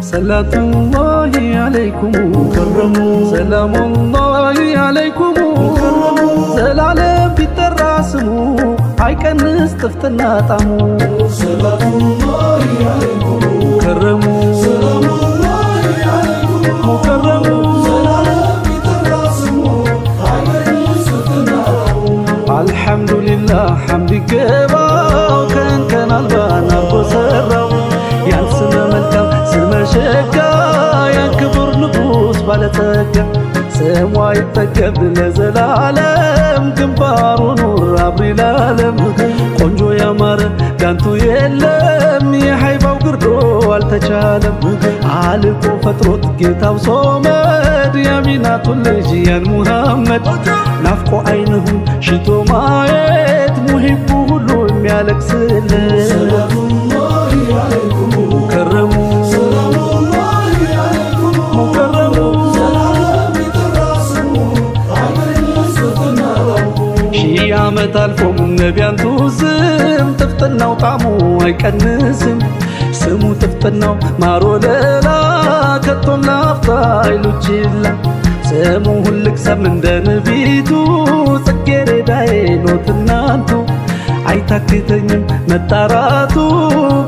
صلاة الله عليكم كرموا سلام الله عليكم كرموا زلالم بتراسمو عيكنس تفتنا طعمو صلاة الله عليكم كرموا سلام الله عليكم كرموا زلالم بتراسمو عيكنس تفتنا الحمد لله حمد كباو كان البانا بسراو يانسم ملكم سم شكا ينكبر نقوس بالتقى سموا يتقب لزلالم جنبارو نور عبري العالم قنجو يا مار كانتو يلم يحيباو قردو والتشالم عالقو فتروت كتاو صومد يميناتو اللجيان محمد نافقو عينهم شتو مايت محبو هلو ميالك سلم صلاة الله عليكم كرموا سلام الله عليكم كرموا زلالم بتراسمو عيكنس تفتنا شي عمت ألفو من نبيانتو سم تفتناو طعمو አይቀንስም ስሙ ተفتناو ማሮ ለላ ከቶም ላፍታይሉ ችላ ስሙ ሁልክ ሰም እንደ ነቢቱ ጽጌረዳዬ ኖትናንቱ አይታክተኝም መጣራቱ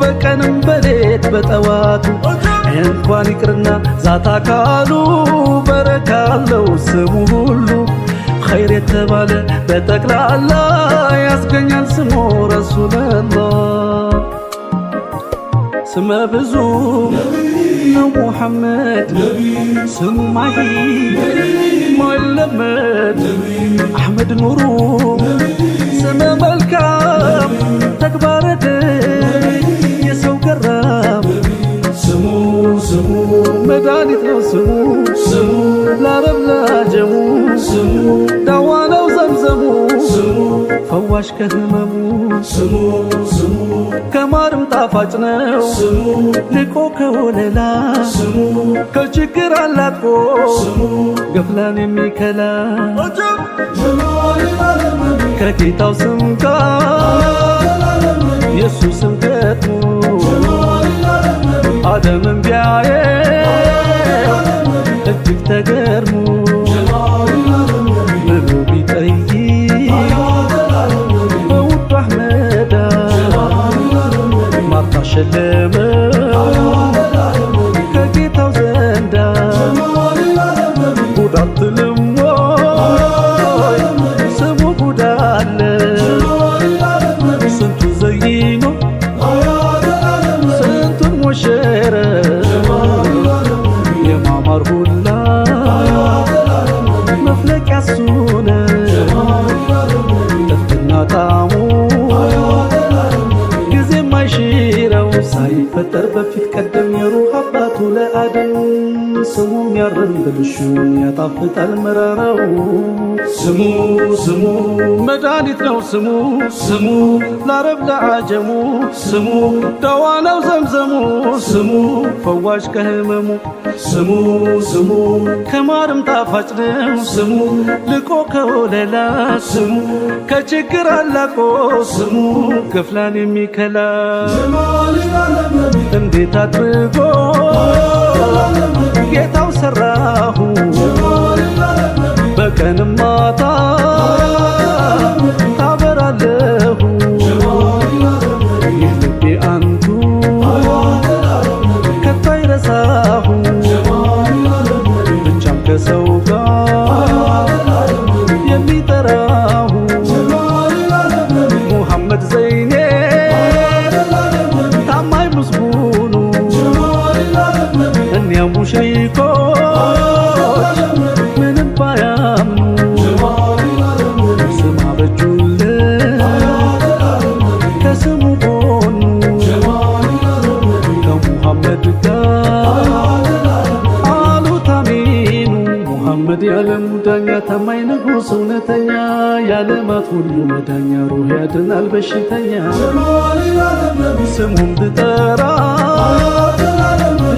በቀንም በሌት በጠዋቱ እንኳን ይቅርና ዛታ ካሉ በረካለው ስሙ ሁሉ خير የተባለ በጠቅላላ ያስገኛል ስሙ ረሱላህ ስመ ብዙ ነው ሙሐመድ ስሙ ማሂ ማይለመድ አሕመድ ኑሩ ስመ መልካም ተግባረ ደግ የሰው ገራም ስሙ ስሙ መድኃኒት ነው ስሙ ስሙ ለአረብ ለአጀሙ ስሙ ዳዋ ነው ዘምዘሙ ስሙ ፈዋሽ ከህመሙ ስሙ ስሙ ከማርም ጣፋጭ ነው ስሙ ልቆ ከወለላ ስሙ ከችግር አላጥቆ ስሙ ገፍላን የሚከላ ጀማል العالم ከጌታው ስም ጋር የሱ ስም ገጥሞ ጀማል العالم አደምን ቢያየ እጅግ ተገርሞ ጀማል العالم ብሎ ቢጠይቅ በውዱ አሕመዳ ማርታ ሸለመው ከጌታው ዘንዳ ጉዳት ልሞይ ስሙ ጉዳለ ስንቱ ዘይኖ ስንቱን ሞሸረ የማማር ሁላ መፍለቂያ እሱነ ጥፍጥና ጣዕሙ ጊዜ ማይሽረው ሳይፈጠር በፊት ቀደም የሩህ አባቱ ለአደም ስሙም ያርም ብልሹን ያጣፍጣል መራራው ስሙ ስሙ መድኃኒት ነው ስሙ ስሙ ለአረብ ለአጀሙ ስሙ ዳዋ ነው ዘምዘሙ ስሙ ፈዋሽ ከህመሙ ስሙ ስሙ ከማርም ጣፋጭ ነው ስሙ ልቆ ከወለላ ስሙ ከችግር አላቆ ስሙ ገፍላን የሚከላ ጀማል العالم እንዴት አድርጎ ጌታው ሰራሁ ጀማል العالم በቀንም ማታ ታበራለሁ ጀማል العالم ይህ ልቤ አንቱ ከቶ አይረሳሁ ጀማል العالم ብቻም ከሰው ጋር የሚጠራሁ ጀማል العالم ሙሐመድ ዘይኔ ታማኝ ምስጉኑ ጀማል العالم እኒያ ሙሽሪኮች ምንም ባያምኑ ጀማል ሁሉ መዳኛ ሩህ ያድናል በሽተኛ ጀማል የዓለም ነቢ ስሙን ብጠራ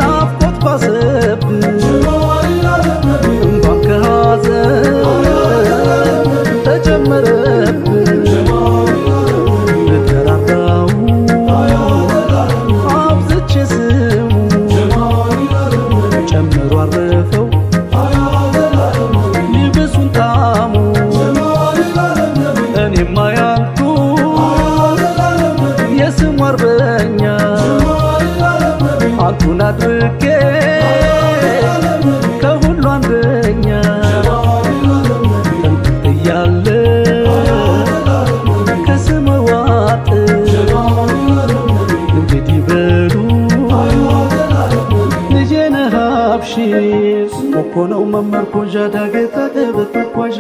ናፍቆት ባሰብን ጀማል የዓለም ነቢ እንኳን ከሐዘን ተጨመረብን ጀማል የዓለም ነቢ ልጠራራው አብዝቼ ስሙ ጀማል የዓለም ነቢ ጨምሮ አረፈው ይብሱን ጣሙ እኔማ ያንቱ የስሙ አርበኛ አንቱን አድርጌ ከሁሉ አንደኛ ጥንት እያለ ከስመ ዋጥ እንግዲህ በሉ ልጄ ነህ አብሽር እኮ ነው መመርኮዣ ዳገት አቀበት መጓዣ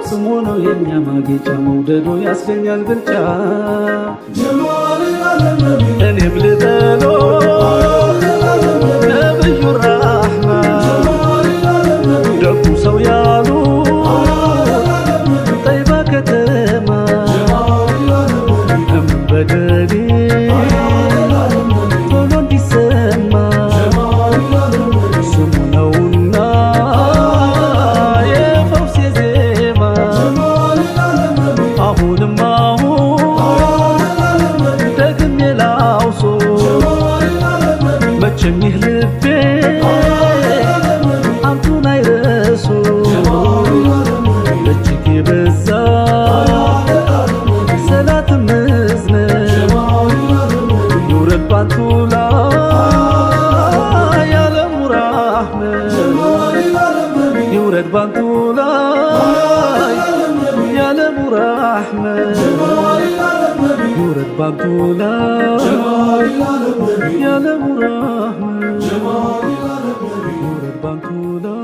ስሙ ነው የኛ ማጌጫ መውደዶ ያስገኛል ብልጫ ጀማል የዓለም ነቢ እኔም ልበሎ ነብዩ ራሕማ ደጉ ሰው ያሉ ጠይባ ከተማ እምን በደሌ ቶሎ እንዲሰማ ስሙ ነውና የፈውሴ ዜማ አሁንም ደግሜ ላውሶ መቼም ይህ ልቤ አንቱን አይረሶ እጅግ የበዛ ሰላትም እዝነት ይውረድ ባንቱ ላይ ያለሙ ራሕመት ይውረድ ባንቱ ላይ ያለሙ ራሕመት ይውረድ ባንቱ ላይ ያለሙ ራሕመት ይውረድ ባንቱ ላይ